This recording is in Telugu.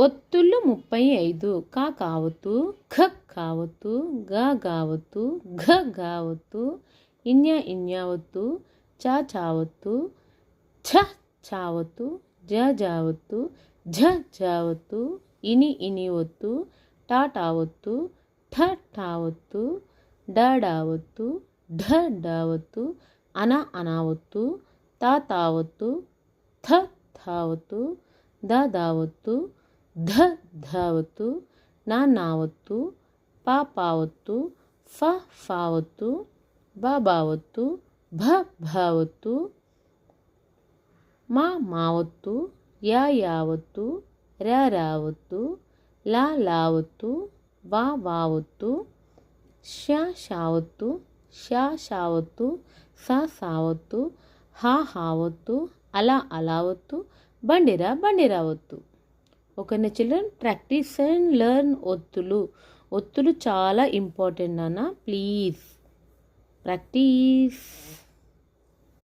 ఒత్తులు 35 క కావత్తు ఖ కావత్తు గ గావత్తు ఘ గావత్తు ఇన్య ఇన్యావత్తు చ చావత్తు ఛ చావత్తు జ జావత్తు ఝ జావత్తు ఇని ఇనివత్తు ట టావత్తు ఠ ఠావత్తు డ డావత్తు ఢ డావత్తు అన అనావత్తు త తావత్తు థ థావత్తు ద దావత్తు ಧ ಧಾವತ್ತು ನ ನಾವತ್ತು ಪ ಪಾವತ್ತು ಫ ಫಾವತ್ತು ಬ ಬಾವತ್ತು ಭ ಭಾವತ್ತು ಮ ಮಾವತ್ತು ಯ ಯಾವತ್ತು ರ ರಾವತ್ತು ಲ ಲಾವತ್ತು ವ ವಾವತ್ತು ಶ ಶಾವತ್ತು ಶ ಶಾವತ್ತು ಸ ಸಾವತ್ತು ಹ ಹಾವತ್ತು ಅಲ ಅಲಾವತ್ತು ಬಂಡಿರ ಬಂಡಿರಾವತ್ತು. ఓకేనా చిల్డ్రన్, ప్రాక్టీస్ అండ్ లెర్న్ ఒత్తులు. ఒత్తులు చాలా ఇంపార్టెంట్ నాన్న, ప్లీజ్ ప్రాక్టీస్.